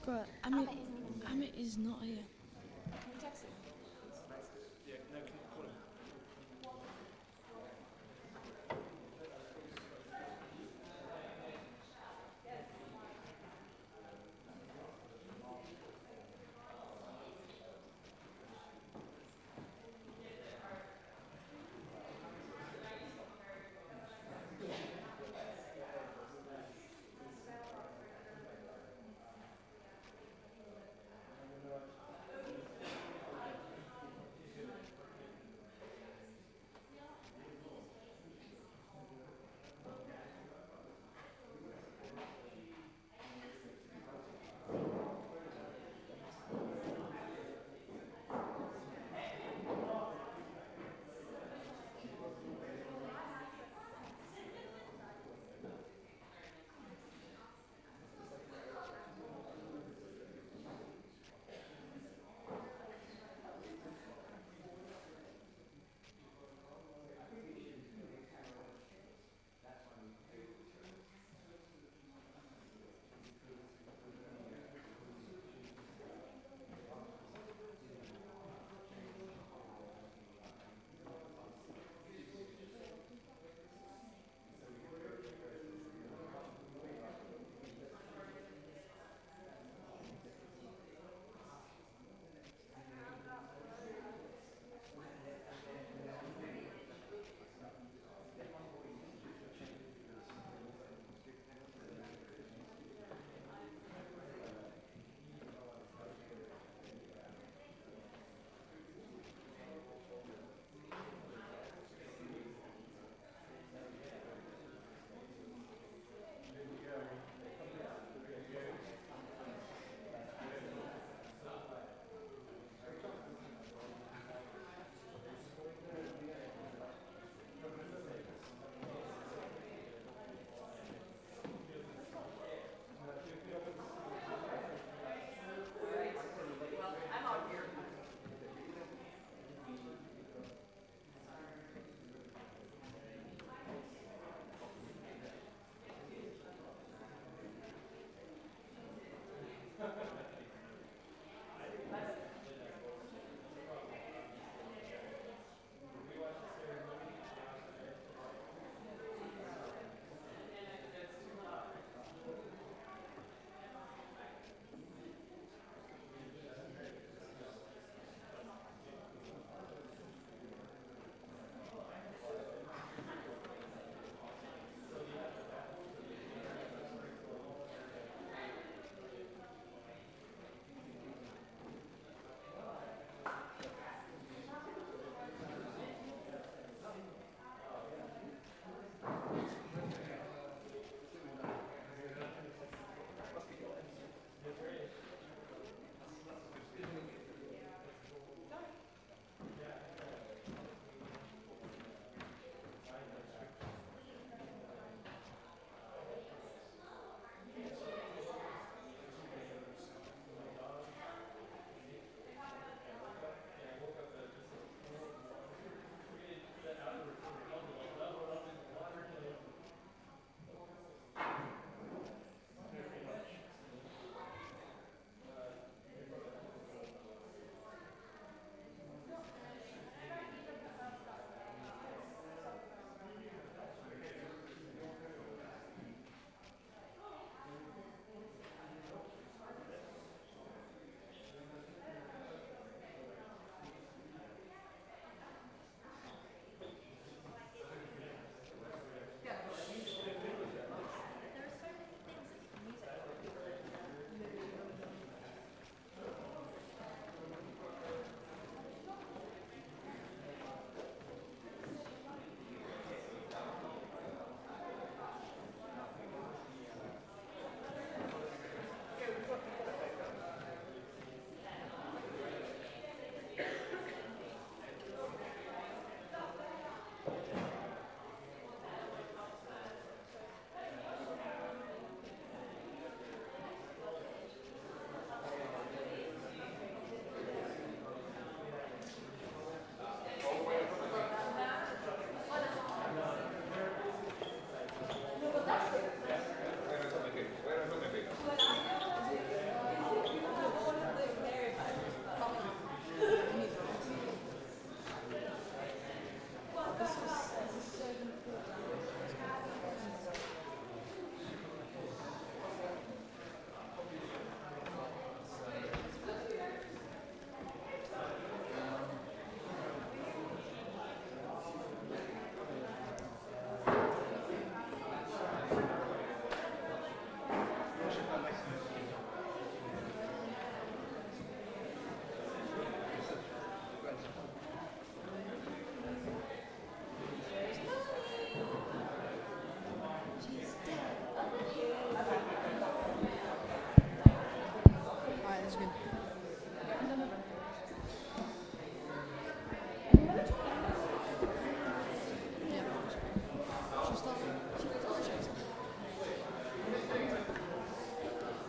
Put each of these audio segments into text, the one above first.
Bro, Amit is not here. Can we text him?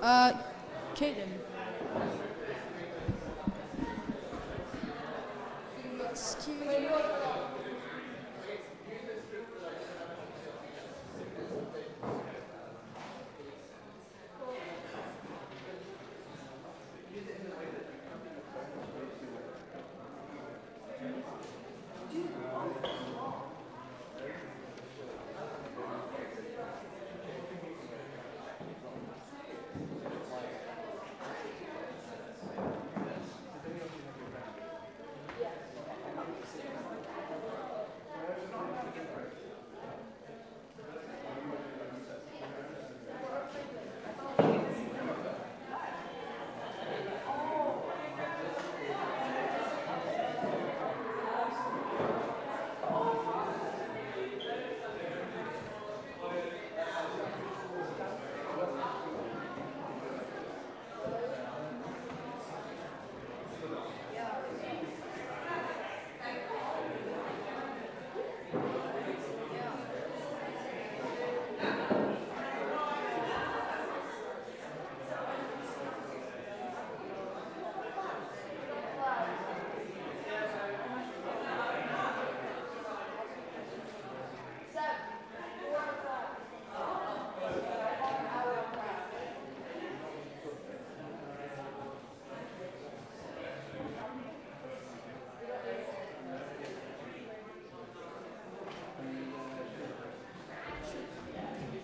Caden. Excuse me.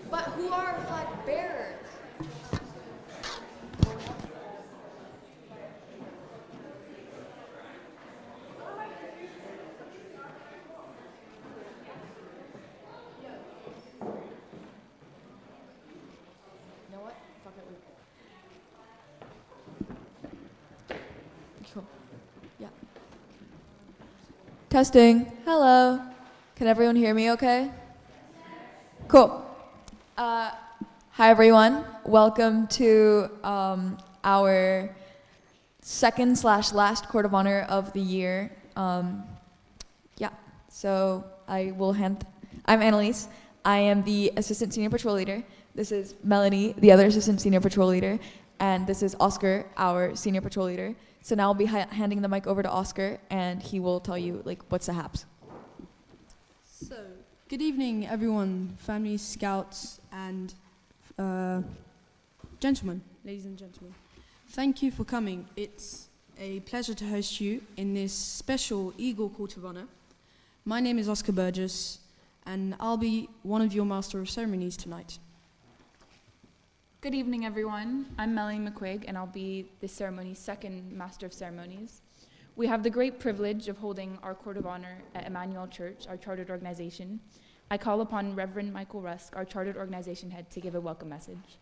But who are our flag bearers? You know what? Fuck it. Cool. Yeah. Testing. Hello. Can everyone hear me okay? Cool. Hi, everyone. Welcome to our second/last Court of Honor of the year. Yeah, so I'm Annalise. I am the Assistant Senior Patrol Leader. This is Melanie, the other Assistant Senior Patrol Leader. And this is Oscar, our Senior Patrol Leader. So now I'll be handing the mic over to Oscar, and he will tell you, what's the haps. So, good evening, everyone, families, scouts, and gentlemen, ladies and gentlemen. Thank you for coming. It's a pleasure to host you in this special Eagle Court of Honor. My name is Oscar Burgess, and I'll be one of your Master of Ceremonies tonight. Good evening, everyone. I'm Melanie McQuigg, and I'll be the ceremony's second Master of Ceremonies. We have the great privilege of holding our Court of Honor at Emmanuel Church, our chartered organization. I call upon Reverend Michael Rusk, our chartered organization head, to give a welcome message.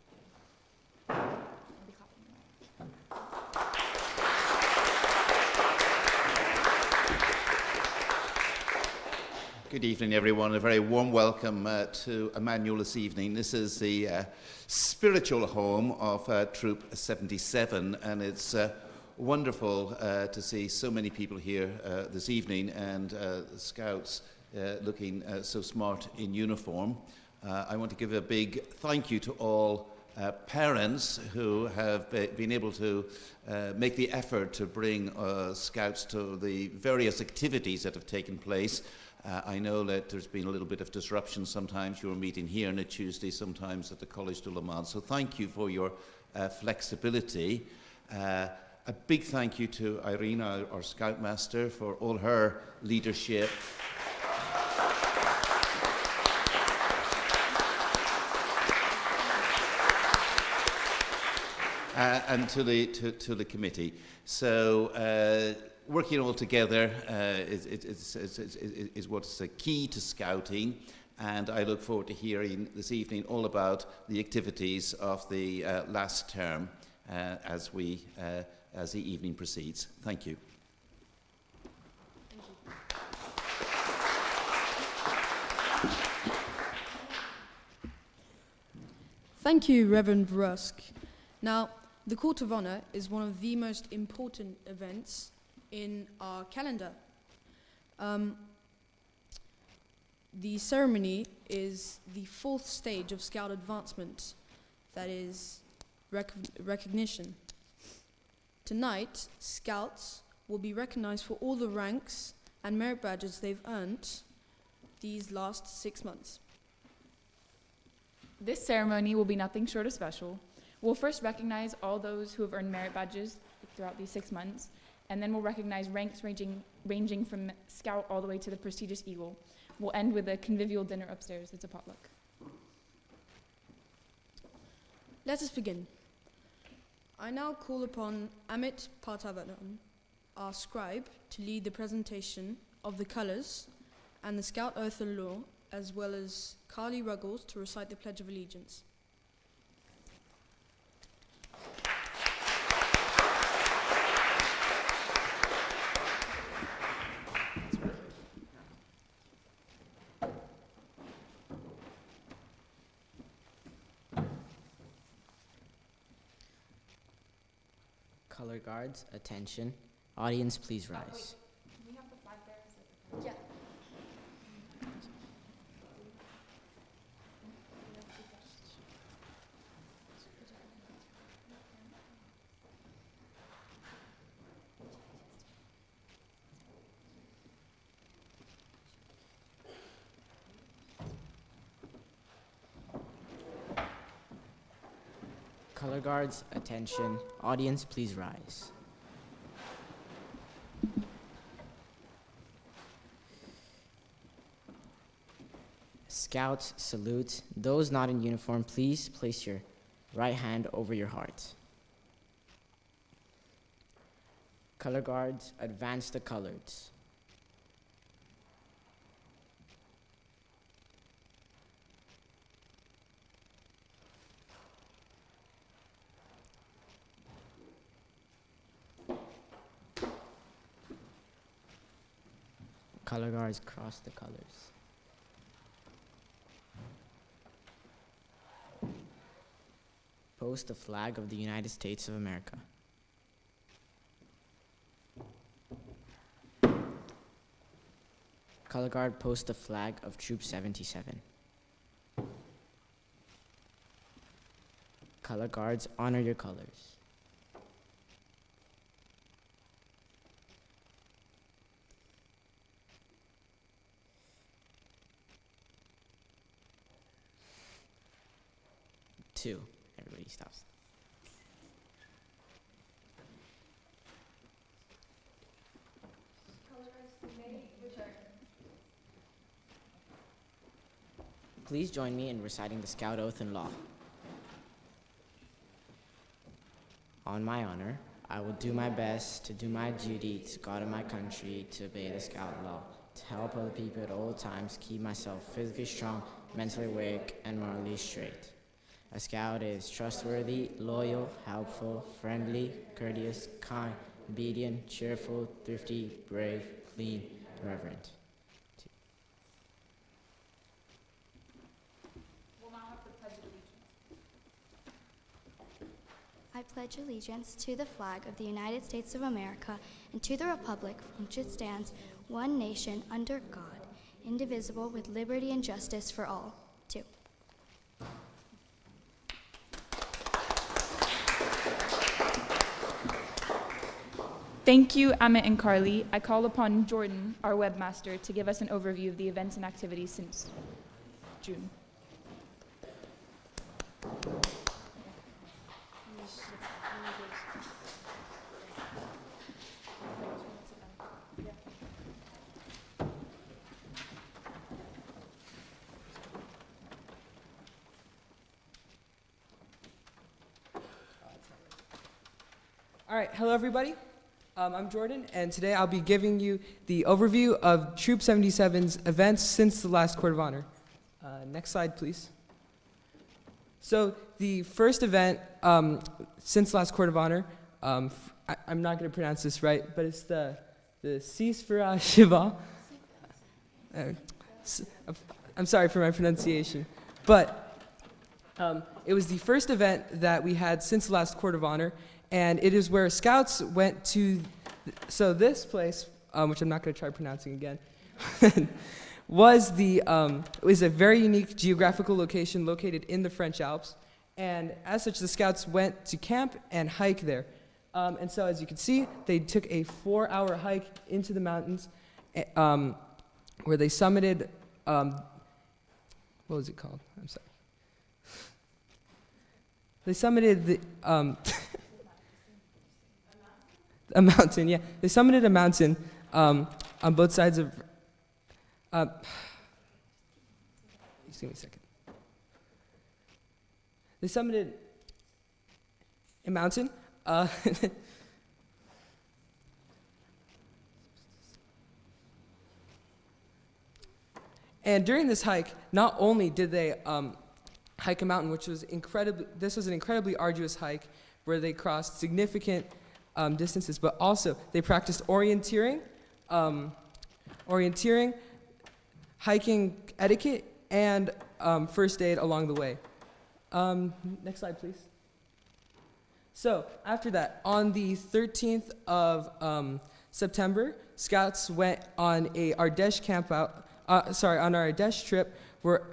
Good evening, everyone. A very warm welcome to Emmanuel this evening. This is the spiritual home of Troop 77, and it's wonderful to see so many people here this evening, and the Scouts looking so smart in uniform. I want to give a big thank you to all parents who have been able to make the effort to bring Scouts to the various activities that have taken place. I know that there's been a little bit of disruption sometimes. You're meeting here on a Tuesday, sometimes at the Collège de Le Mans. So thank you for your flexibility. A big thank you to Irene, our Scoutmaster, for all her leadership. And to the committee. So working all together is what's the key to Scouting, and I look forward to hearing this evening all about the activities of the last term as the evening proceeds. Thank you. Thank you, Reverend Rusk. Now, the Court of Honor is one of the most important events in our calendar. The ceremony is the fourth stage of Scout advancement, that is recognition. Tonight, Scouts will be recognized for all the ranks and merit badges they've earned these last 6 months. This ceremony will be nothing short of special. We'll first recognize all those who have earned merit badges throughout these 6 months, and then we'll recognize ranks ranging from Scout all the way to the prestigious Eagle. We'll end with a convivial dinner upstairs. It's a potluck. Let us begin. I now call upon Amit Partavanan, our scribe, to lead the presentation of the colours and the Scout Oath and Law, as well as Carly Ruggles to recite the Pledge of Allegiance. Color guards, attention. Audience, please rise. Can we have the flag there? Yeah. Color guards, attention. Audience, please rise. Scouts, salute. Those not in uniform, please place your right hand over your heart. Color guards, advance the colors. Color guards, cross the colors. Post the flag of the United States of America. Color guard, post the flag of Troop 77. Color guards, honor your colors. Two. Everybody stops. Please join me in reciting the Scout Oath and Law. On my honor, I will do my best to do my duty to God and my country, to obey the Scout Law, to help other people at all times, keep myself physically strong, mentally awake, and morally straight. A Scout is trustworthy, loyal, helpful, friendly, courteous, kind, obedient, cheerful, thrifty, brave, clean, and reverent. We'll now have the Pledge of Allegiance. I pledge allegiance to the flag of the United States of America and to the republic for which it stands, one nation, under God, indivisible, with liberty and justice for all. Two. Thank you, Amit and Carly. I call upon Jordan, our webmaster, to give us an overview of the events and activities since June. All right, hello everybody. I'm Jordan, and today I'll be giving you the overview of Troop 77's events since the last Court of Honor. Next slide, please. So the first event since the last Court of Honor, I'm not going to pronounce this right, but it's the Sisfara Shiva. I'm sorry for my pronunciation, but it was the first event that we had since the last Court of Honor, and it is where Scouts went to, so this place, which I'm not going to try pronouncing again, was a very unique geographical location located in the French Alps, And as such, the scouts went to camp and hike there. And so as you can see, they took a 4-hour hike into the mountains where they summited, what was it called? I'm sorry. They summited the, a mountain, yeah. They summited a mountain on both sides of, just give me a second. They summited a mountain. And during this hike, not only did they hike a mountain, which was this was an incredibly arduous hike where they crossed significant distances, but also they practiced orienteering, hiking etiquette, and first aid along the way. Next slide, please. So after that, on the 13th of September, Scouts went on our Ardèche on our Ardèche trip, where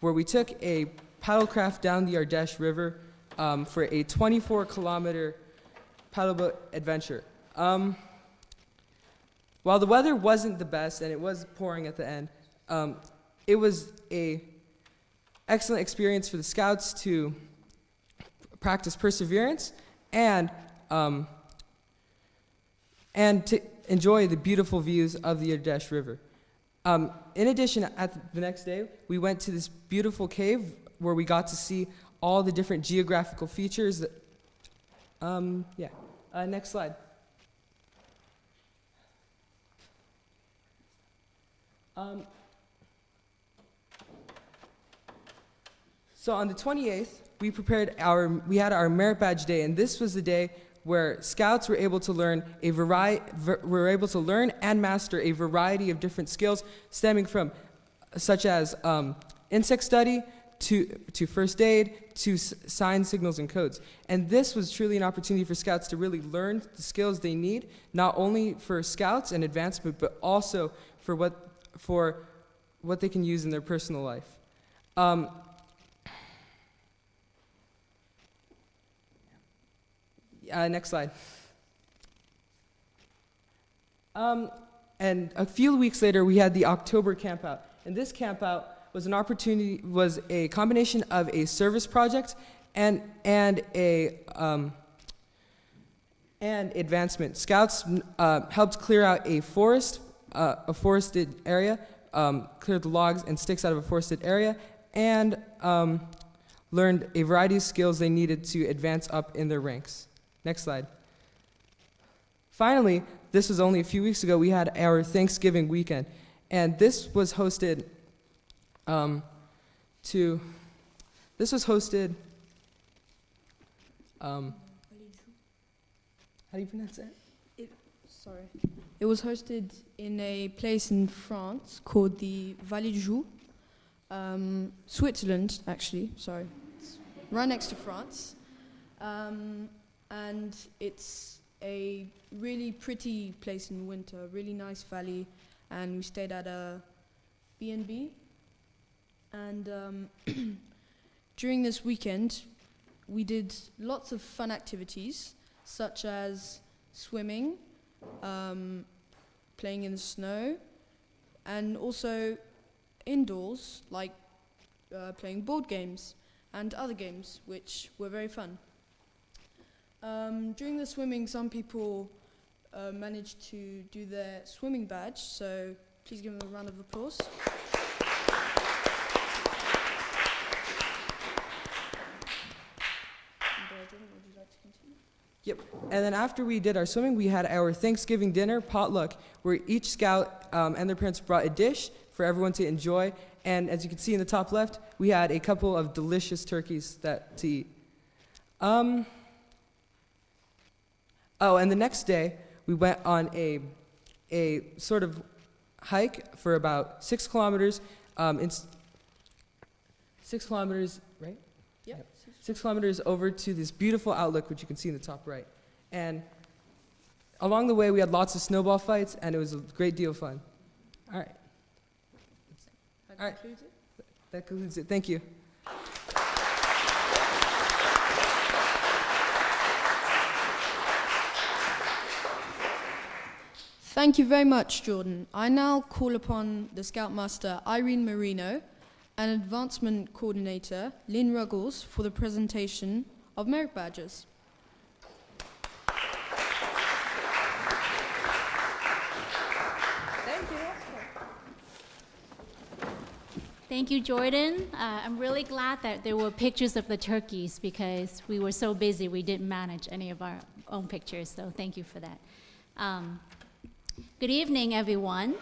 we took a paddlecraft down the Ardèche River for a 24-kilometer paddleboat adventure. While the weather wasn't the best and it was pouring at the end, it was an excellent experience for the Scouts to practice perseverance and to enjoy the beautiful views of the Ardèche River. In addition, the next day, we went to this beautiful cave where we got to see all the different geographical features. Next slide. So on the 28th, we had our merit badge day, and this was the day where Scouts were able to learn and master a variety of different skills stemming from such as insect study to first aid to signs, signals, and codes. And this was truly an opportunity for Scouts to really learn the skills they need, not only for Scouts and advancement, but also for what they can use in their personal life. Next slide. And a few weeks later, we had the October campout. And this campout was a combination of a service project and advancement. Scouts helped clear out a forested area, cleared the logs and sticks out of a forested area, and learned a variety of skills they needed to advance up in their ranks. Next slide. Finally, this was only a few weeks ago, we had our Thanksgiving weekend. And this was hosted how do you pronounce that? It was hosted in a place in France called the Vallée du Joux, Switzerland, actually, sorry. It's right next to France. And it's a really pretty place in winter, really nice valley, and we stayed at a B&B. And during this weekend, we did lots of fun activities, such as swimming, playing in the snow, and also indoors, like playing board games and other games, which were very fun. During the swimming, some people managed to do their swimming badge, so please give them a round of applause. Would you like to continue? Yep. And then after we did our swimming, we had our Thanksgiving dinner potluck, where each Scout and their parents brought a dish for everyone to enjoy. And as you can see in the top left, we had a couple of delicious turkeys to eat. And the next day, we went on a sort of hike for about 6 kilometers. 6 kilometers, right? Yep. 6 kilometers over to this beautiful outlook, which you can see in the top right. And along the way, we had lots of snowball fights, and it was a great deal of fun. All right. That concludes it. That concludes it. Thank you. Thank you very much, Jordan. I now call upon the Scoutmaster Irene Marino and Advancement Coordinator Lynn Ruggles for the presentation of merit badges. Thank you, Jordan. I'm really glad that there were pictures of the turkeys because we were so busy we didn't manage any of our own pictures, so thank you for that. Good evening, everyone.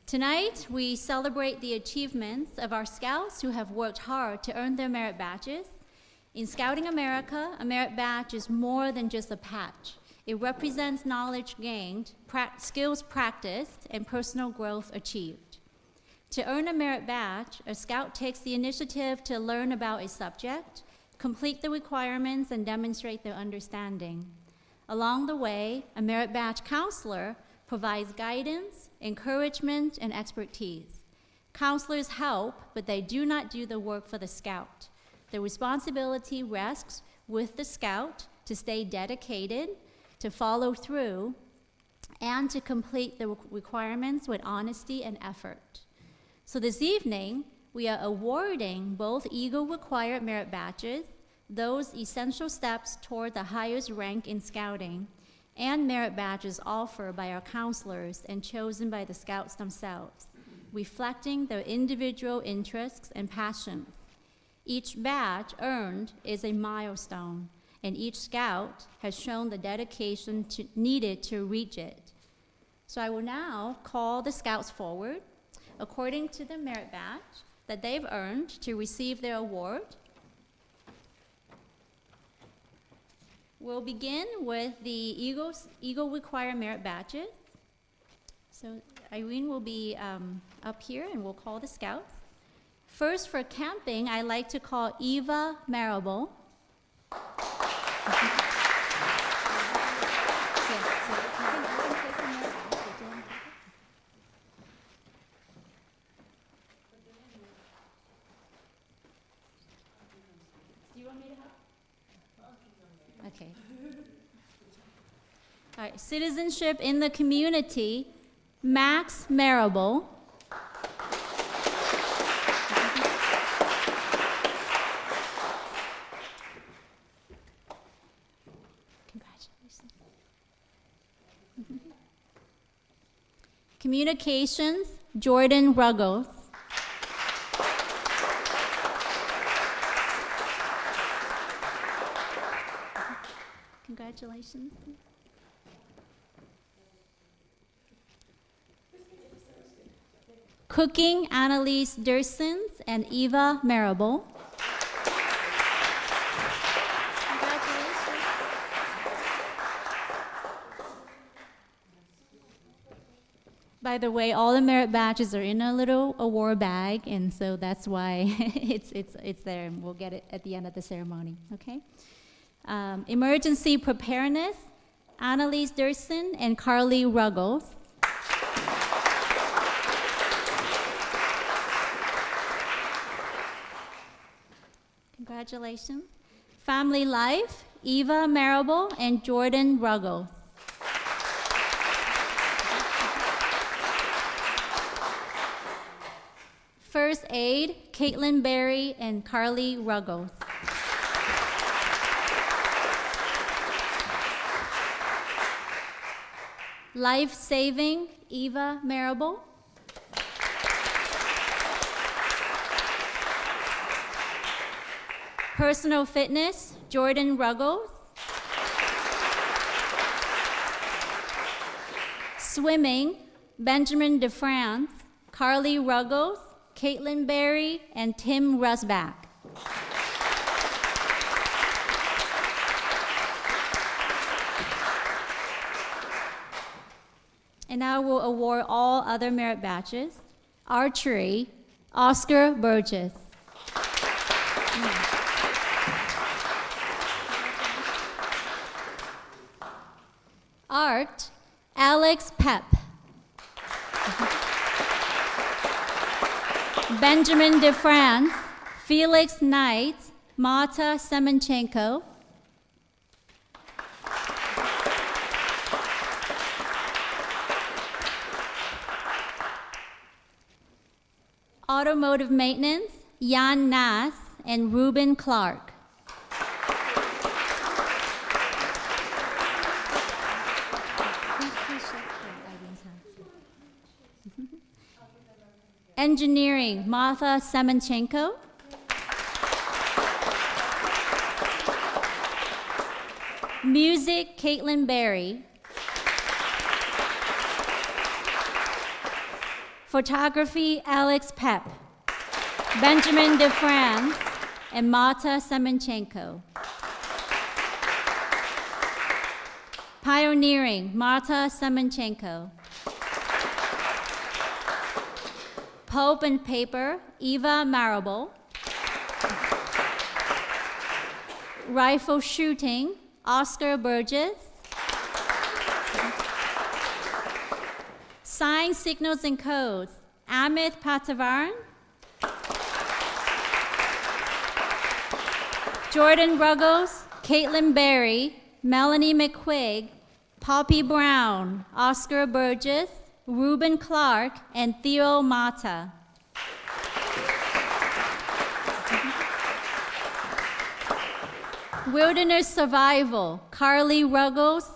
Tonight, we celebrate the achievements of our scouts who have worked hard to earn their merit badges. In Scouting America, a merit badge is more than just a patch. It represents knowledge gained, skills practiced, and personal growth achieved. To earn a merit badge, a scout takes the initiative to learn about a subject, complete the requirements, and demonstrate their understanding. Along the way, a merit badge counselor provides guidance, encouragement, and expertise. Counselors help, but they do not do the work for the scout. The responsibility rests with the scout to stay dedicated, to follow through, and to complete the requirements with honesty and effort. So this evening, we are awarding both Eagle Required Merit Badges, those essential steps toward the highest rank in scouting, and merit badges offered by our counselors and chosen by the scouts themselves, reflecting their individual interests and passions. Each badge earned is a milestone, and each scout has shown the dedication needed to reach it. So I will now call the scouts forward, according to the merit badge that they've earned to receive their award. We'll begin with the Eagle Required Merit Badges. So Irene will be up here and we'll call the scouts. First, for camping, I like to call Eva Marable. Okay. All right, citizenship in the community, Max Marable. Congratulations. Communications, Jordan Ruggles. Congratulations. Cooking, Annalise Dursons and Eva Marable. Congratulations. By the way, all the merit badges are in a little award bag, and so that's why it's there, and we'll get it at the end of the ceremony, okay? Emergency preparedness, Annalise Durson and Carly Ruggles. Congratulations. Family life, Eva Marable and Jordan Ruggles. First aid, Caitlin Berry and Carly Ruggles. Life saving, Eva Marable. Personal fitness, Jordan Ruggles. Swimming, Benjamin DeFrance, Carly Ruggles, Caitlin Berry, and Tim Rusback. And now we'll award all other merit badges. Archery, Oscar Burgess. Art, Alex Pep. Benjamin DeFrance, Felix Knight, Marta Semenchenko. Automotive Maintenance, Jan Nass and Ruben Clark. Engineering, Martha Semenchenko. Music, Caitlin Berry. Photography, Alex Pep. Benjamin DeFrance and Marta Semenchenko. Pioneering, Marta Semenchenko. Pulp and Paper, Eva Marable. Rifle Shooting, Oscar Burgess. Signs, Signals, and Codes, Amit Patavaran. Jordan Ruggles, Caitlin Berry, Melanie McQuigg, Poppy Brown, Oscar Burgess, Ruben Clark, and Theo Mata. Wilderness Survival, Carly Ruggles,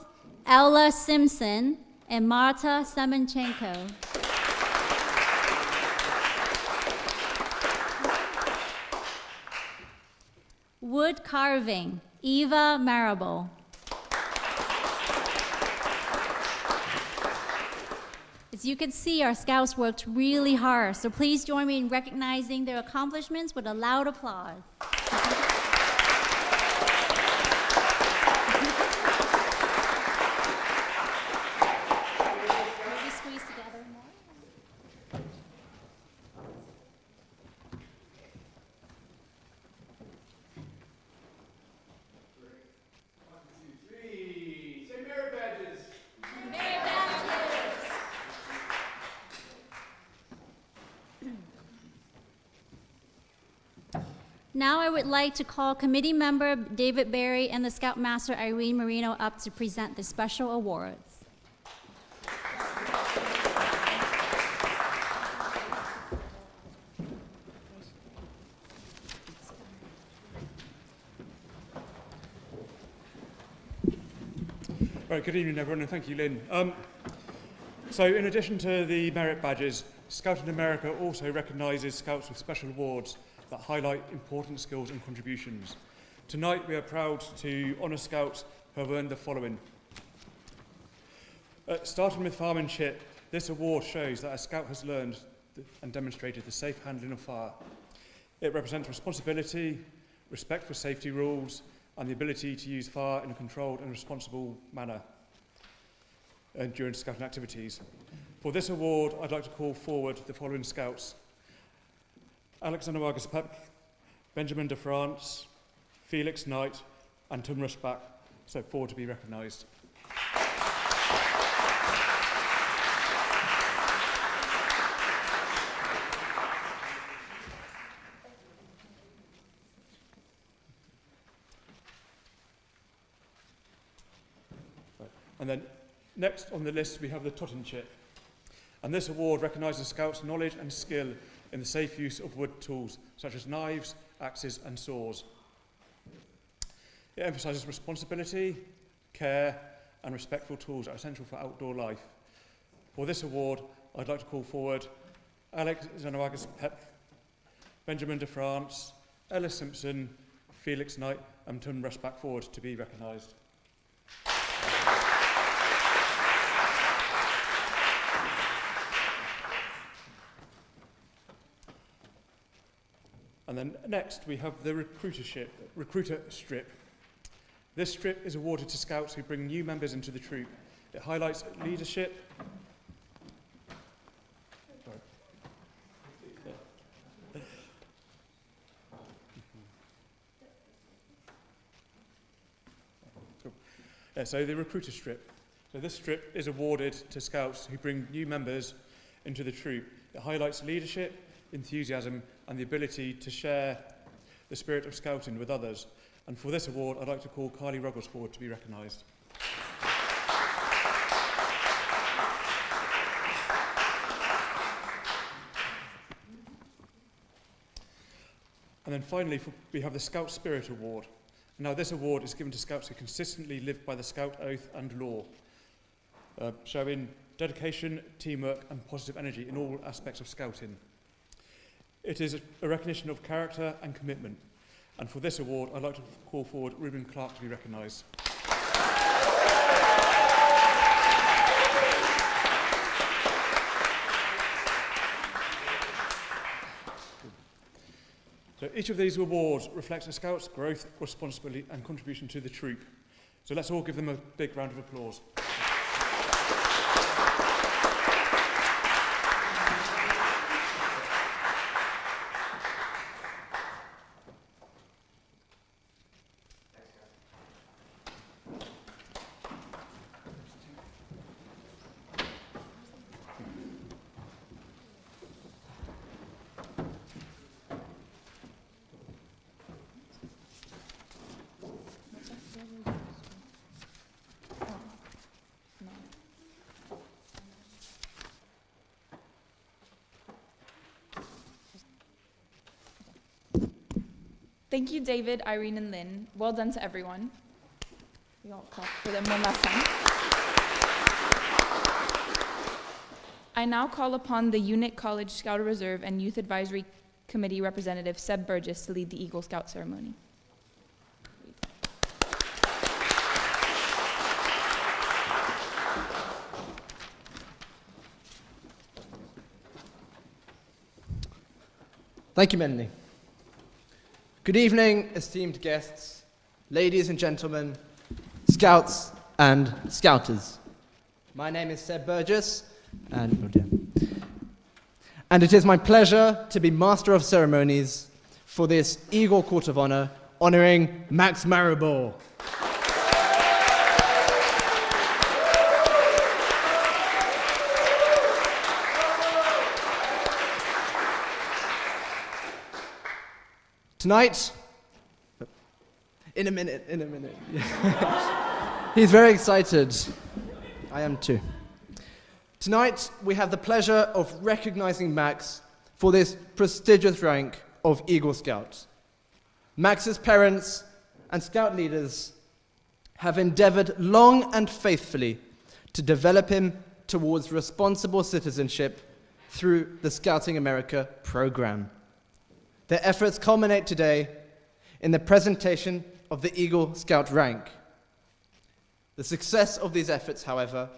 Ella Simpson, and Marta Semenchenko. Wood Carving, Eva Marable. As you can see, our scouts worked really hard, so please join me in recognizing their accomplishments with a loud applause. Maybe squeeze together more. Now I would like to call committee member David Berry and the Scoutmaster Irene Marino up to present the special awards. Right, good evening everyone, and thank you, Lynn. So in addition to the merit badges, Scouting America also recognises Scouts with special awards that highlight important skills and contributions. Tonight we are proud to honour Scouts who have earned the following. Starting with firemanship, this award shows that a Scout has learned and demonstrated the safe handling of fire. It represents responsibility, respect for safety rules, and the ability to use fire in a controlled and responsible manner during Scouting activities. For this award, I'd like to call forward the following Scouts: Alexander Vargas Pep, Benjamin de France, Felix Knight, and Tim Rushback, so forward to be recognised. And then next on the list we have the Tottenship. And this award recognises Scouts' knowledge and skill in the safe use of wood tools, such as knives, axes and saws. It emphasises responsibility, care and respectful tools are essential for outdoor life. For this award, I'd like to call forward Alex Zanawagas Pep, Benjamin de France, Ella Simpson, Felix Knight and Tim Rushback forward to be recognised. And then next we have the recruiter strip. This strip is awarded to Scouts who bring new members into the troop. It highlights leadership. So the recruiter strip. So this strip is awarded to Scouts who bring new members into the troop. It highlights leadership, enthusiasm and the ability to share the spirit of Scouting with others. And for this award, I'd like to call Carly Ruggles forward to be recognised. And then finally, we have the Scout Spirit Award. Now, this award is given to Scouts who consistently live by the Scout oath and law, showing dedication, teamwork, and positive energy in all aspects of Scouting. It is a recognition of character and commitment. And for this award, I'd like to call forward Reuben Clark to be recognised. So each of these awards reflects a Scout's growth, responsibility and contribution to the troop. So let's all give them a big round of applause. Thank you, David, Irene, and Lynn. Well done to everyone. We all clap for them one last time. I now call upon the Unit College Scout Reserve and Youth Advisory Committee representative, Seb Burgess, to lead the Eagle Scout ceremony. Thank you, Melanie. Good evening, esteemed guests, ladies and gentlemen, Scouts and Scouters. My name is Seb Burgess, and it is my pleasure to be Master of Ceremonies for this Eagle Court of Honor, honoring Max Maribor. Tonight, in a minute. He's very excited. I am too. Tonight, we have the pleasure of recognizing Max for this prestigious rank of Eagle Scout. Max's parents and Scout leaders have endeavored long and faithfully to develop him towards responsible citizenship through the Scouting America program. Their efforts culminate today in the presentation of the Eagle Scout rank. The success of these efforts, however,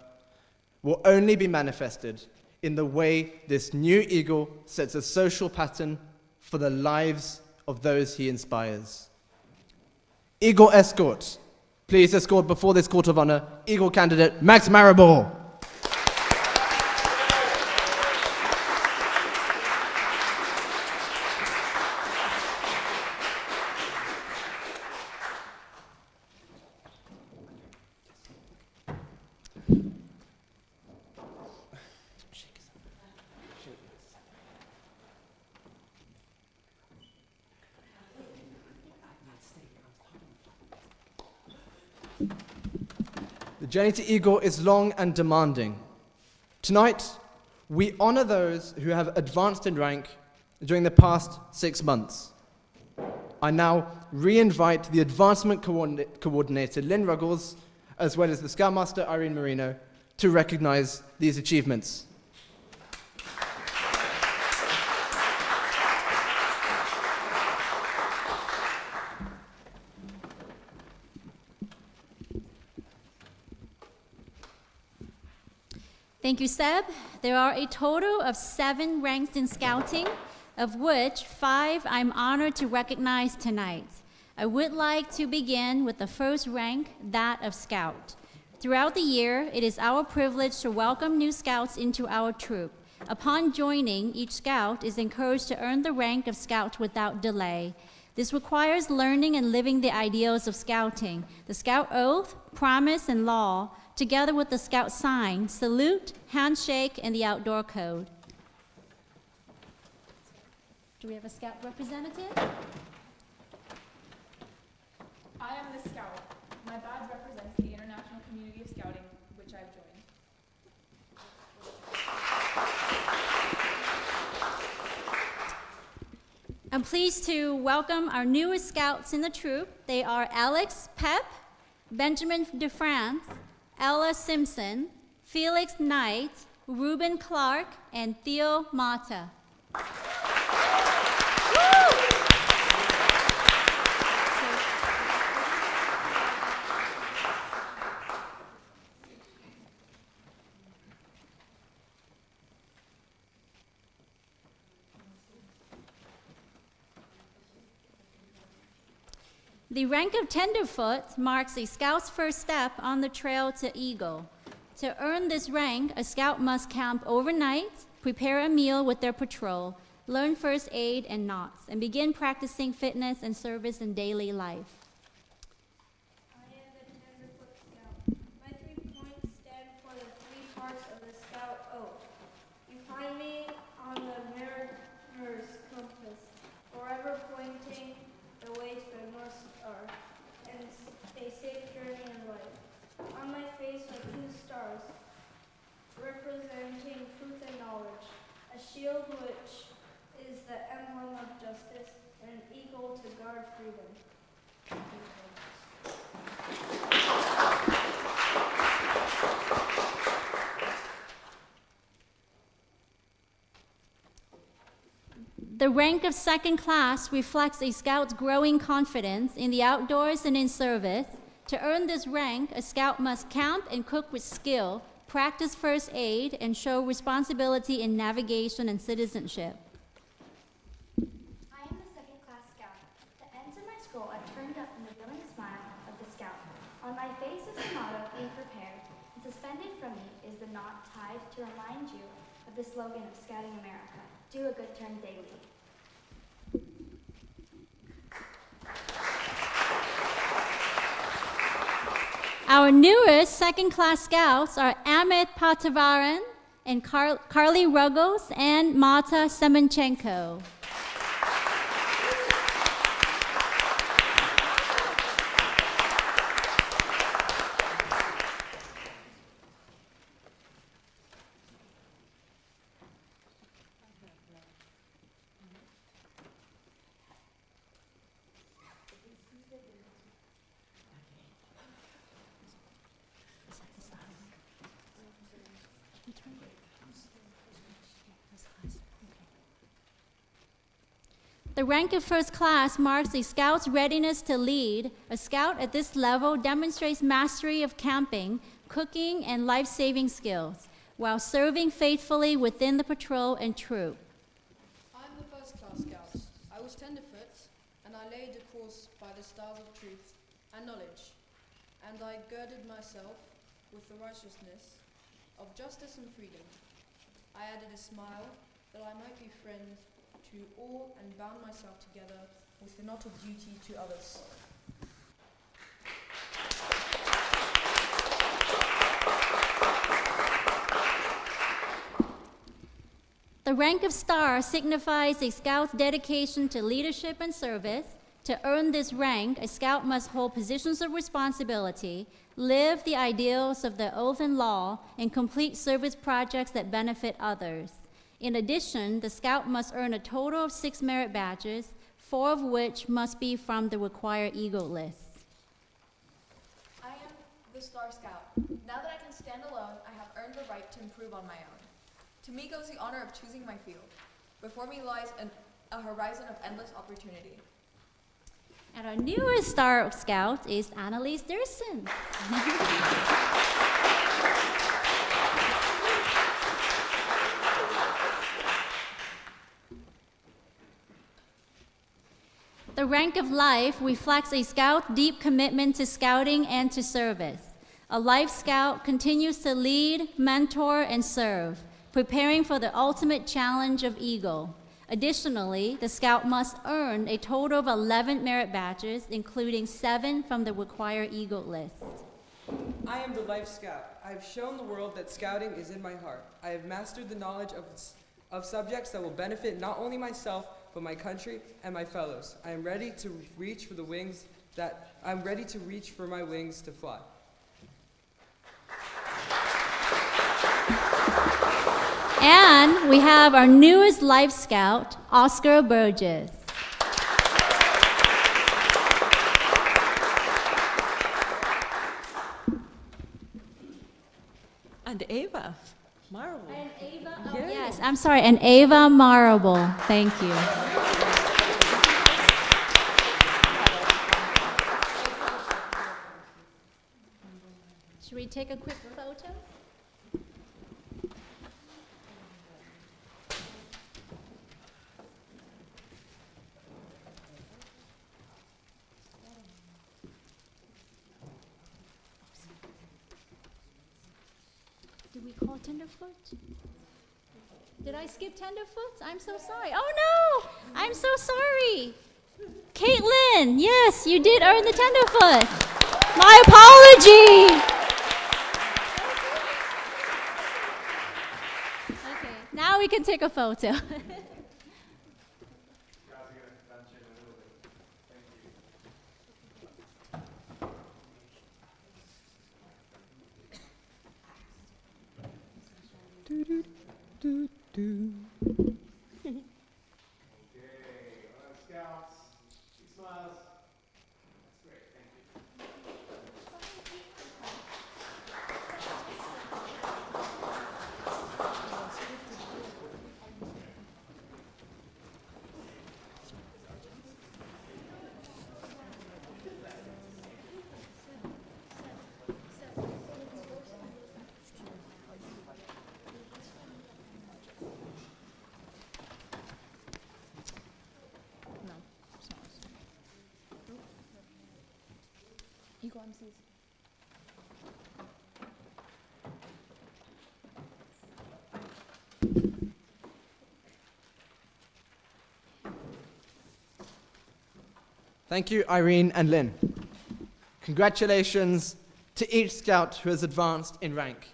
will only be manifested in the way this new Eagle sets a social pattern for the lives of those he inspires. Eagle Escort, please escort before this Court of Honor Eagle candidate Max Maribor. The journey to Eagle is long and demanding. Tonight, we honor those who have advanced in rank during the past 6 months. I now re-invite the Advancement Coordinator, Lynn Ruggles, as well as the Scoutmaster, Irene Marino, to recognize these achievements. Thank you, Seb. There are a total of 7 ranks in Scouting, of which 5 I'm honored to recognize tonight. I would like to begin with the first rank, that of Scout. Throughout the year, it is our privilege to welcome new Scouts into our troop. Upon joining, each Scout is encouraged to earn the rank of Scout without delay. This requires learning and living the ideals of Scouting, the Scout Oath, Promise, and Law, together with the Scout sign, salute, handshake, and the outdoor code. Do we have a Scout representative? I am the Scout. My badge represents the International Community of Scouting, which I've joined. I'm pleased to welcome our newest scouts in the troop. They are Alex Pep, Benjamin DeFrance, Ella Simpson, Felix Knight, Ruben Clark, and Theo Mata. The rank of tenderfoot marks a scout's first step on the trail to Eagle. To earn this rank, a scout must camp overnight, prepare a meal with their patrol, learn first aid and knots, and begin practicing fitness and service in daily life. I am the tenderfoot scout. My 3 points stand for the 3 parts of the scout oath. You find me on the mariner's compass, forever pointing the way to the North Star, and a safe journey in life. On my face are 2 stars, representing truth and knowledge, a shield which is the emblem of justice, and an eagle to guard freedom. The rank of second class reflects a scout's growing confidence in the outdoors and in service. To earn this rank, a scout must camp and cook with skill, practice first aid, and show responsibility in navigation and citizenship. I am the second class scout. The ends of my scroll are turned up in the willing smile of the scout. On my face is the motto, "Be prepared," and suspended from me is the knot tied to remind you of the slogan of Scouting America, "Do a good turn daily." Our newest second-class scouts are Amit Patavaran and Carly Ruggles and Mata Semenchenko. The rank of first class marks a scout's readiness to lead. A scout at this level demonstrates mastery of camping, cooking, and life-saving skills, while serving faithfully within the patrol and troop. I'm the first class scout. I was tenderfoot, and I laid a course by the stars of truth and knowledge, and I girded myself with the righteousness of justice and freedom. I added a smile that I might be friend to all and bound myself together with the knot of duty to others. The rank of star signifies a scout's dedication to leadership and service. To earn this rank, a scout must hold positions of responsibility, live the ideals of the oath and law, and complete service projects that benefit others. In addition, the scout must earn a total of 6 merit badges, 4 of which must be from the required Eagle list. I am the Star Scout. Now that I can stand alone, I have earned the right to improve on my own. To me goes the honor of choosing my field. Before me lies a horizon of endless opportunity. And our newest Star Scout is Annalise Durson. The rank of life reflects a scout's deep commitment to scouting and to service. A life scout continues to lead, mentor, and serve, preparing for the ultimate challenge of Eagle. Additionally, the scout must earn a total of 11 merit badges, including 7 from the required Eagle list. I am the Life Scout. I have shown the world that scouting is in my heart. I have mastered the knowledge of subjects that will benefit not only myself, but my country and my fellows. I am ready to reach for my wings to fly. And we have our newest Life Scout, Oscar Burgess. And Ava Marable. And Ava, oh, yes, I'm sorry, and Ava Marable. Thank you. Should we take a quick photo? Did we call Tenderfoot? Did I skip Tenderfoot? I'm so sorry. Oh no! I'm so sorry. Caitlin, yes, you did earn the Tenderfoot. My apology. Okay, now we can take a photo. Eagle MCs. Thank you, Irene and Lynn. Congratulations to each scout who has advanced in rank.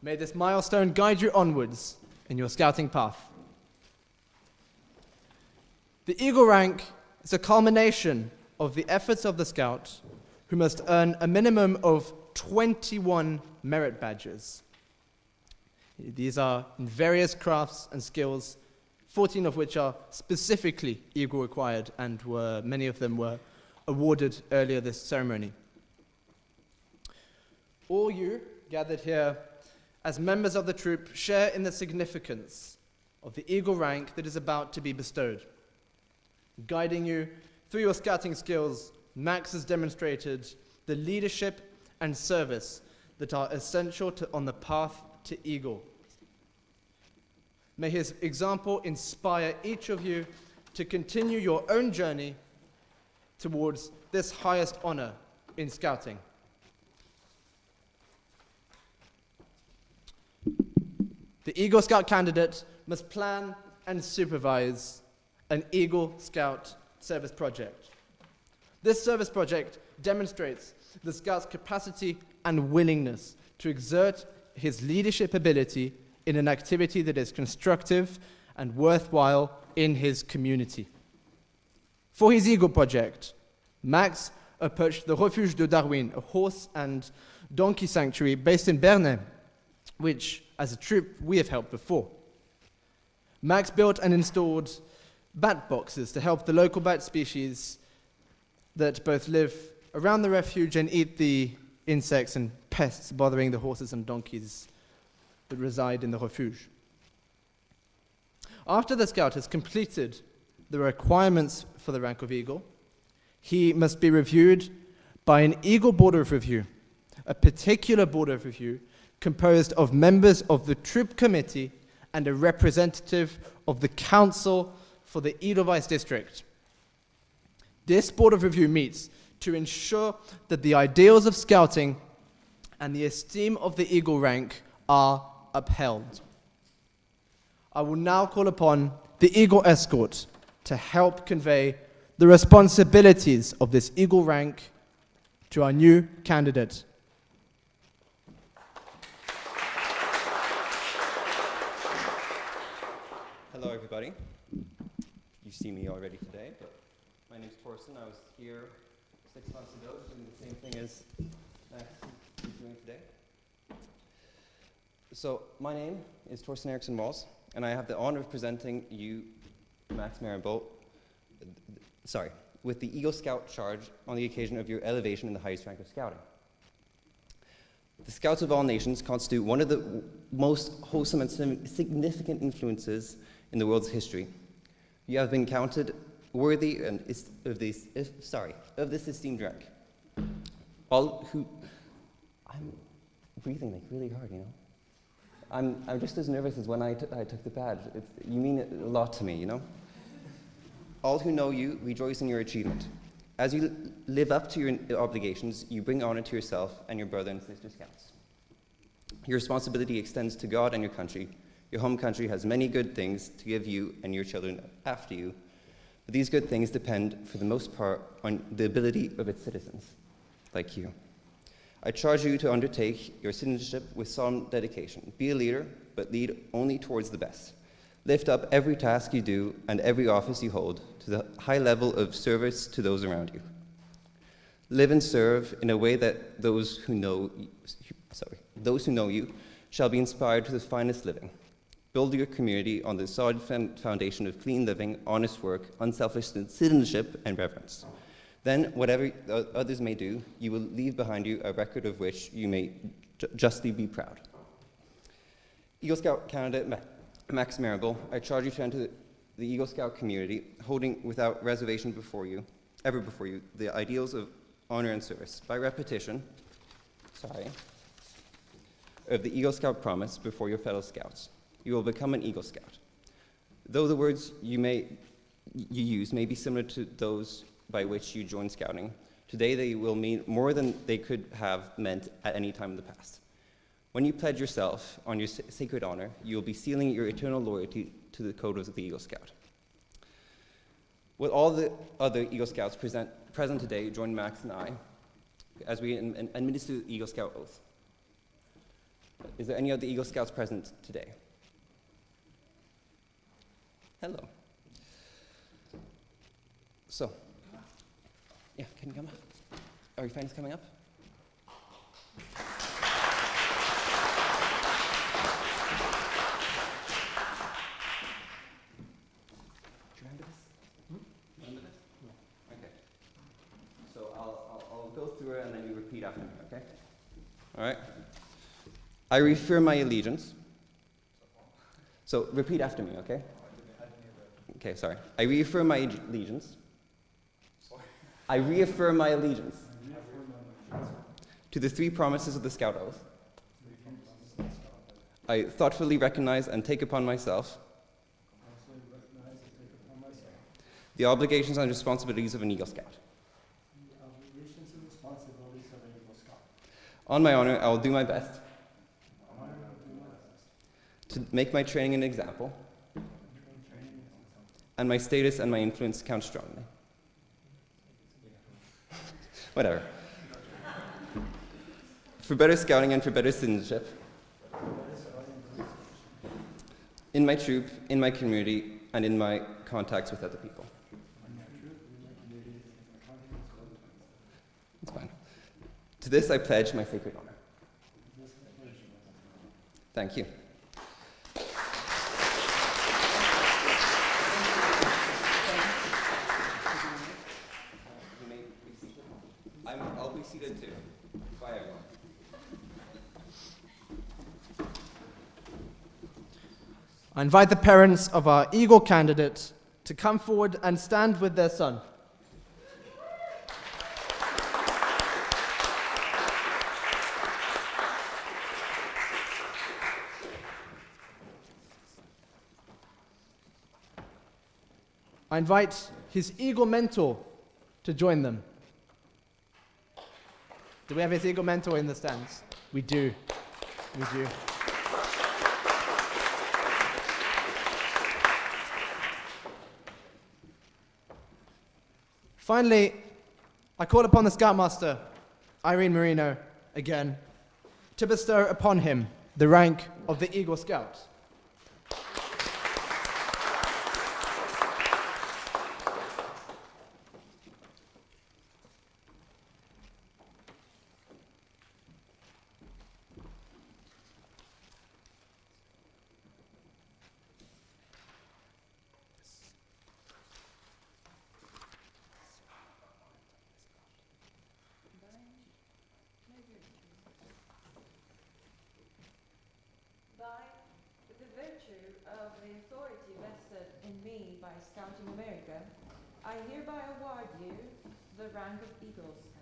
May this milestone guide you onwards in your scouting path. The Eagle rank is a culmination of the efforts of the scout who must earn a minimum of 21 merit badges. These are in various crafts and skills, 14 of which are specifically Eagle required, and many of them were awarded earlier this ceremony. All you gathered here as members of the troop share in the significance of the Eagle rank that is about to be bestowed. Guiding you through your scouting skills, Max has demonstrated the leadership and service that are essential on the path to Eagle. May his example inspire each of you to continue your own journey towards this highest honor in scouting. The Eagle Scout candidate must plan and supervise an Eagle Scout service project. This service project demonstrates the Scout's capacity and willingness to exert his leadership ability in an activity that is constructive and worthwhile in his community. For his Eagle project, Max approached the Refuge de Darwin, a horse and donkey sanctuary based in Bernay, which, as a troop, we have helped before. Max built and installed bat boxes to help the local bat species that both live around the refuge and eat the insects and pests bothering the horses and donkeys that reside in the refuge. After the scout has completed the requirements for the rank of Eagle, he must be reviewed by an Eagle Board of Review, a particular Board of Review composed of members of the troop committee and a representative of the council for the Edelweiss district. This Board of Review meets to ensure that the ideals of scouting and the esteem of the Eagle rank are upheld. I will now call upon the Eagle Escort to help convey the responsibilities of this Eagle rank to our new candidate. Hello, everybody. You've seen me already today, but my name's Torsten. I was here 6 months ago doing the same thing as Max is doing today. So, my name is Torsten Eriksson Walls, and I have the honor of presenting you, Max Marable, with the Eagle Scout charge on the occasion of your elevation in the highest rank of scouting. The Scouts of all nations constitute one of the most wholesome and significant influences in the world's history. You have been counted worthy of this esteemed rank. All who, I'm breathing like really hard, you know. I'm just as nervous as when I took the badge. You mean a lot to me, you know. All who know you rejoice in your achievement. As you live up to your obligations, you bring honor to yourself and your brother and sister Scouts. Your responsibility extends to God and your country. Your home country has many good things to give you and your children after you, but these good things depend, for the most part, on the ability of its citizens, like you. I charge you to undertake your citizenship with solemn dedication. Be a leader, but lead only towards the best. Lift up every task you do and every office you hold to the high level of service to those around you. Live and serve in a way that those who know you shall be inspired to the finest living. Build your community on the solid foundation of clean living, honest work, unselfish citizenship, and reverence. Then, whatever others may do, you will leave behind you a record of which you may justly be proud. Eagle Scout candidate Max Marable, I charge you to enter the Eagle Scout community, holding without reservation before you, the ideals of honor and service. By repetition, of the Eagle Scout promise before your fellow Scouts, you will become an Eagle Scout. Though the words you use may be similar to those by which you joined Scouting, today they will mean more than they could have meant at any time in the past. When you pledge yourself on your sacred honor, you will be sealing your eternal loyalty to the code of the Eagle Scout. Will all the other Eagle Scouts present today join Max and I as we administer the Eagle Scout oath? Is there any other Eagle Scouts present today? Hello. So, yeah, can you come up? Are your friends coming up? Do you remember this? Remember this? No. Okay. So I'll go through it and then you repeat after me, okay? All right. I reaffirm my allegiance. So repeat after me, okay? Okay, sorry. I reaffirm my allegiance. I reaffirm my allegiance to the three promises of the Scout Oath. I thoughtfully recognize and take upon myself the obligations and responsibilities of an Eagle Scout. On my honor, I will do my best to make my training an example, and my status and my influence count strongly. Whatever. For better Scouting and for better citizenship, in my troop, in my community, and in my contacts with other people. It's fine. To this I pledge my sacred honor. Thank you. I'll be seated too. Bye, everyone. I invite the parents of our Eagle candidate to come forward and stand with their son. I invite his Eagle mentor to join them. Do we have his Eagle mentor in the stands? We do. We do. Finally, I call upon the Scoutmaster, Irene Marino, again, to bestow upon him the rank of the Eagle Scout. me by Scouting America, I hereby award you the rank of Eagle Scout.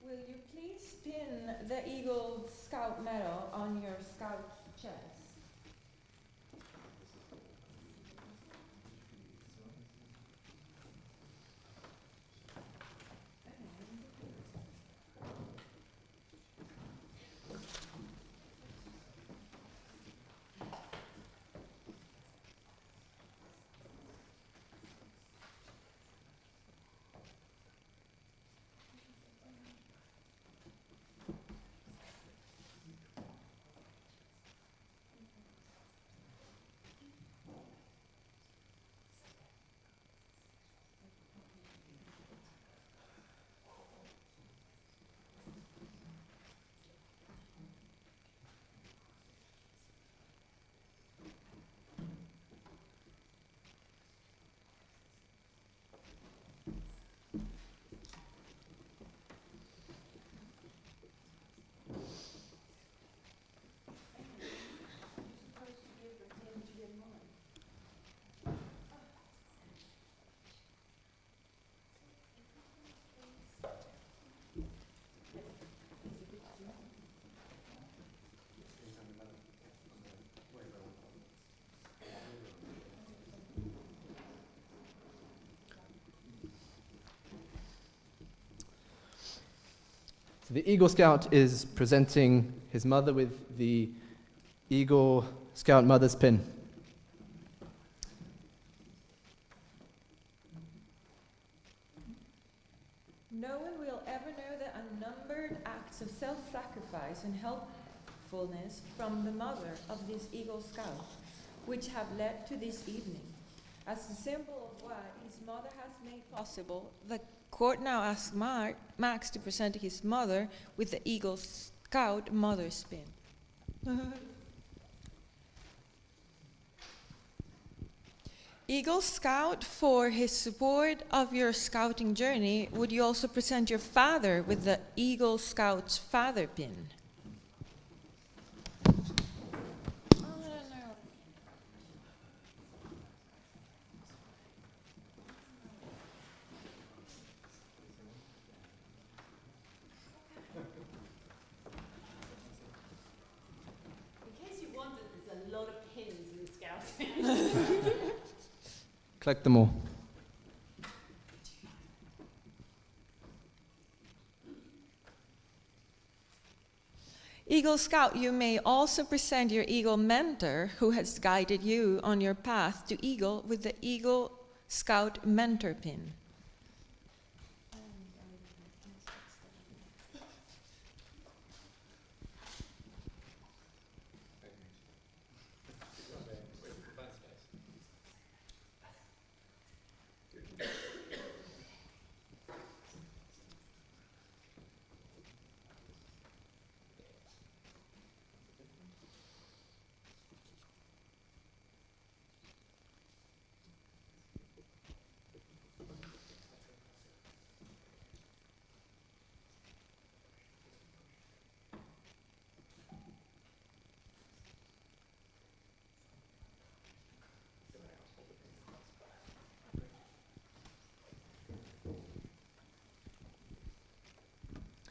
Will you please pin the Eagle Scout medal on your scout's chest? So the Eagle Scout is presenting his mother with the Eagle Scout Mother's Pin. No one will ever know the unnumbered acts of self-sacrifice and helpfulness from the mother of this Eagle Scout, which have led to this evening. As a symbol of what his mother has made possible, the court now asks Max to present his mother with the Eagle Scout Mother's Pin. Eagle Scout, for his support of your scouting journey, would you also present your father with the Eagle Scout's father pin? In case you wondered, there's a lot of pins in Scouting. Collect them all. Eagle Scout, you may also present your Eagle mentor who has guided you on your path to Eagle with the Eagle Scout mentor pin.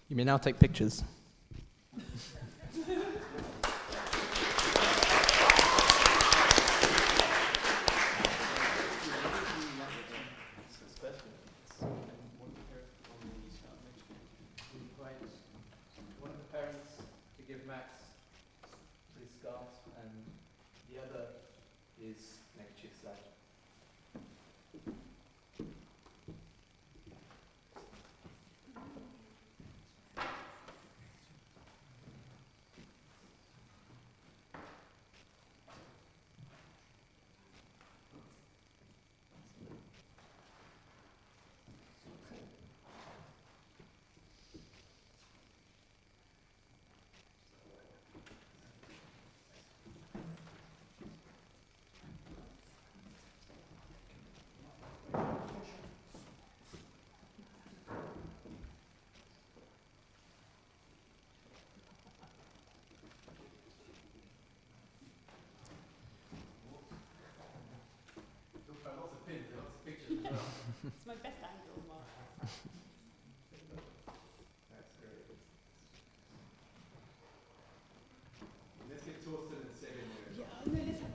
You may now take pictures. One of the parents to give Max his scarf, and the other is neckerchief slash. my best angle, Mark. That's great. Let's get Torsten and Sabin here. Yeah, no, let's have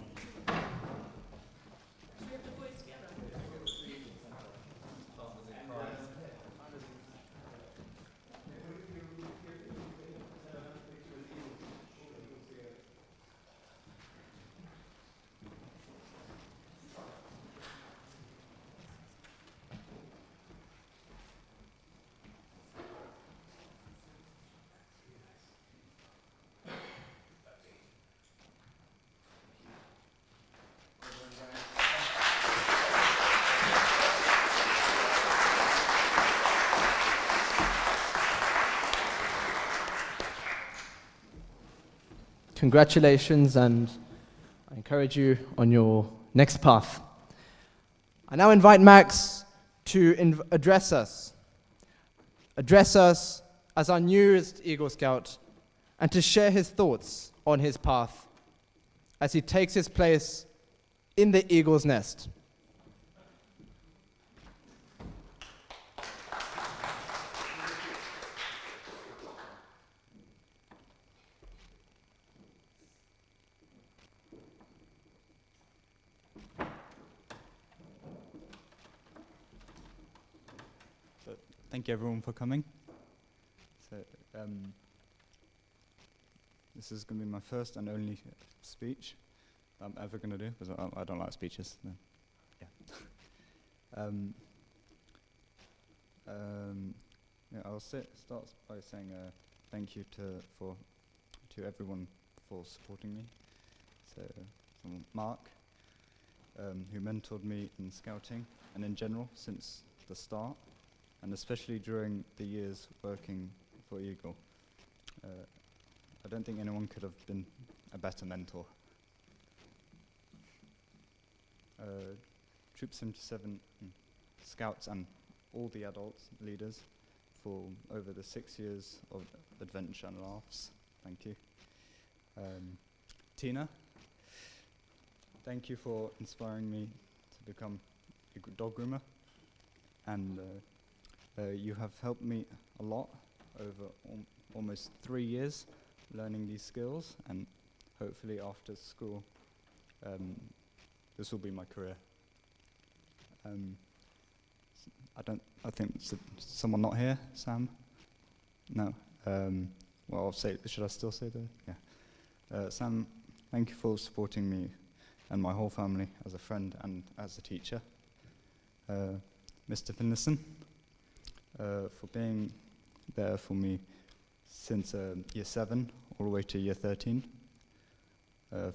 we have the boys together. Congratulations, and I encourage you on your next path. I now invite Max to address us as our newest Eagle Scout, and to share his thoughts on his path as he takes his place in the Eagle's nest. Thank you everyone for coming. So, this is going to be my first and only speech I'm ever going to do, because I don't like speeches. No. Yeah. I'll start by saying thank you to everyone for supporting me. So, Mark, who mentored me in scouting and in general since the start, and especially during the years working for Eagle. I don't think anyone could have been a better mentor. Troop 77 scouts and all the adults, leaders, for over the 6 years of adventure and laughs. Thank you. Tina, thank you for inspiring me to become a good dog groomer. And you have helped me a lot over almost 3 years learning these skills, and hopefully after school this will be my career. I think someone not here, Sam? No. Well, should I still say that? Yeah. Sam, thank you for supporting me and my whole family as a friend and as a teacher. Mr. Finlayson, for being there for me since year 7 all the way to year 13.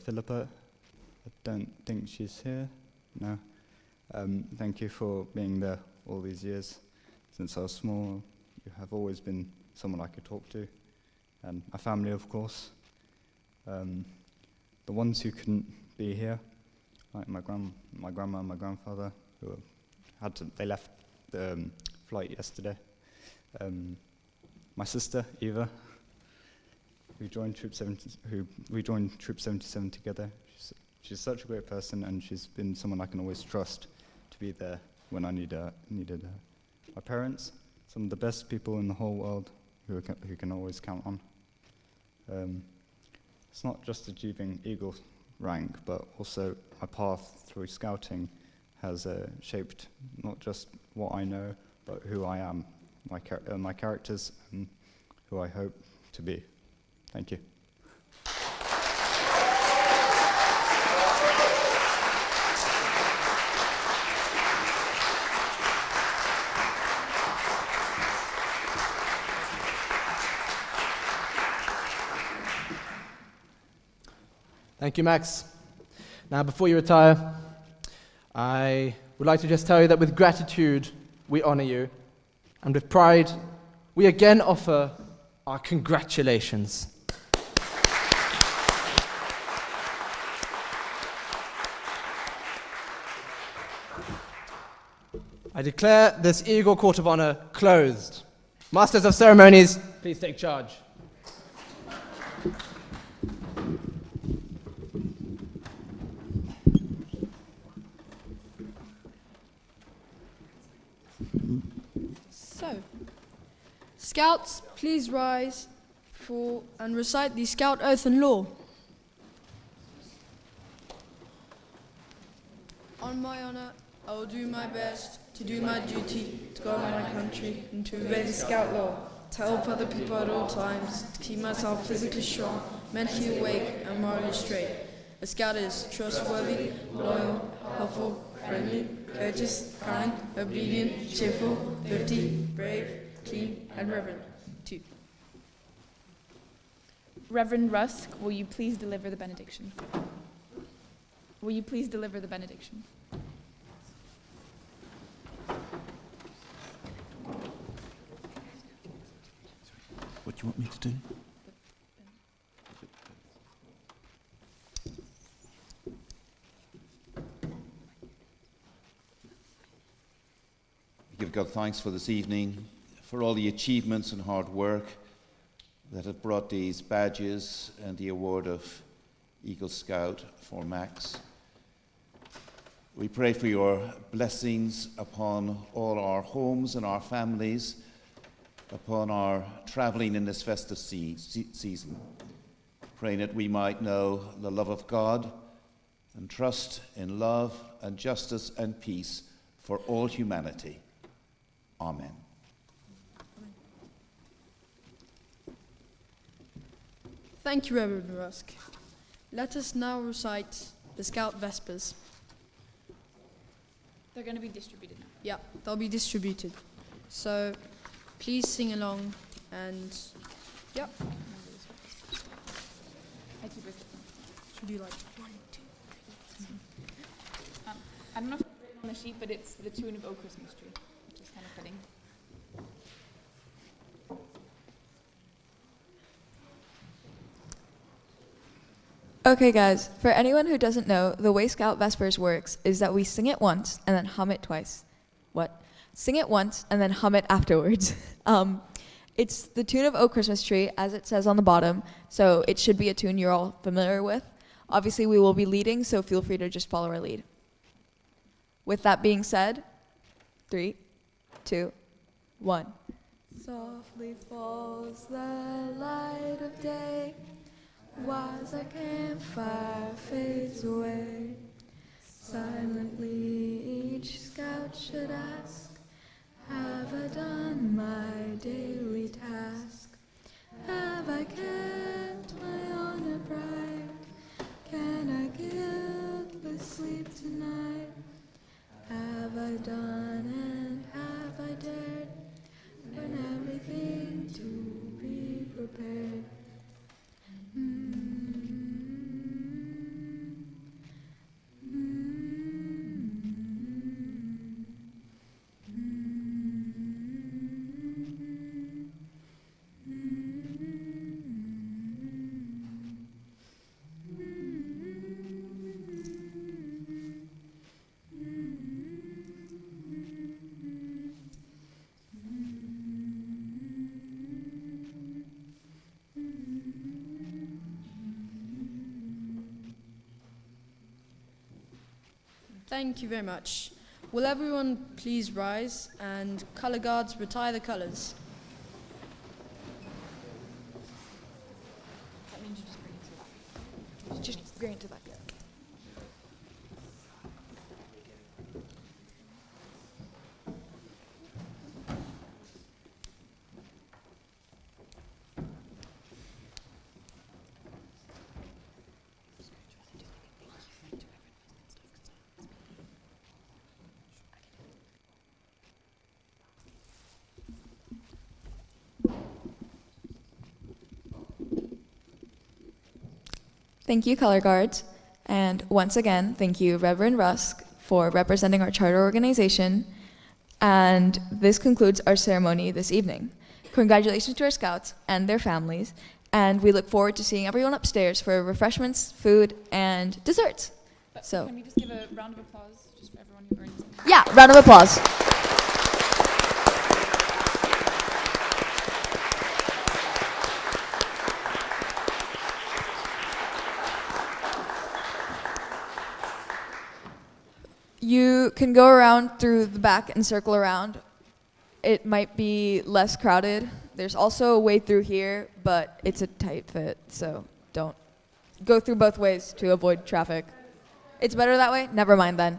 Philippa, I don't think she's here. No. Thank you for being there all these years. Since I was small, you have always been someone I could talk to, and my family, of course. The ones who couldn't be here, like my grandma and my grandfather, who they left the flight yesterday. My sister Eva, we joined Troop 77 together. She's such a great person, and she's been someone I can always trust to be there when I needed her. My parents, some of the best people in the whole world who can always count on. It's not just achieving Eagle rank, but also my path through scouting has shaped not just what I know, but who I am, my characters, and who I hope to be. Thank you. Thank you, Max. Now, before you retire, I would like to just tell you that with gratitude, we honor you, and with pride, we again offer our congratulations. I declare this Eagle Court of Honor closed. Masters of Ceremonies, please take charge. Scouts, please rise for and recite the Scout Oath and Law. On my honor, I will do my best to do my duty, to guard my country, and to obey the Scout law, to help other people at all times, to keep myself physically strong, mentally awake, and morally straight. A Scout is trustworthy, loyal, helpful, friendly, courteous, kind, obedient, cheerful, thrifty, brave, clean, and reverent. 2. Reverend Rusk, will you please deliver the benediction? Will you please deliver the benediction? What do you want me to do? We give God thanks for this evening, for all the achievements and hard work that have brought these badges and the award of Eagle Scout for Max. We pray for your blessings upon all our homes and our families, upon our traveling in this festive season, praying that we might know the love of God and trust in love and justice and peace for all humanity. Amen. Thank you, Reverend Rusk. Let us now recite the Scout Vespers. They're going to be distributed now. Yeah, they'll be distributed. So please sing along and, yeah. Should you like 1, 2, 3? I don't know if it's written on the sheet, but it's the tune of O Christmas Tree, which is kind of fitting. Okay, guys, for anyone who doesn't know, the way Scout Vespers works is that we sing it once and then hum it twice. What? Sing it once and then hum it afterwards. It's the tune of O Christmas Tree, as it says on the bottom, so it should be a tune you're all familiar with. Obviously, we will be leading, so feel free to just follow our lead. With that being said, 3, 2, 1. Softly falls the light of day, whilst our campfire fades away. Silently each scout should ask, have I done my daily task? Have I kept my honor bright? Can I guiltless sleep tonight? Have I done and have I dared, when everything to be prepared? Thank you very much. Will everyone please rise and colour guards retire the colours? That means you just bring it to the back. Just bring it to the back. Thank you, color guards. And once again, thank you, Reverend Rusk, for representing our charter organization. And this concludes our ceremony this evening. Congratulations to our scouts and their families. And we look forward to seeing everyone upstairs for refreshments, food, and desserts. So, can we just give a round of applause just for everyone who earned something? Yeah, round of applause. You can go around through the back and circle around it might be less crowded. There's also a way through here, but it's a tight fit, so don't go through both ways to avoid traffic. It's better that way? Never mind then.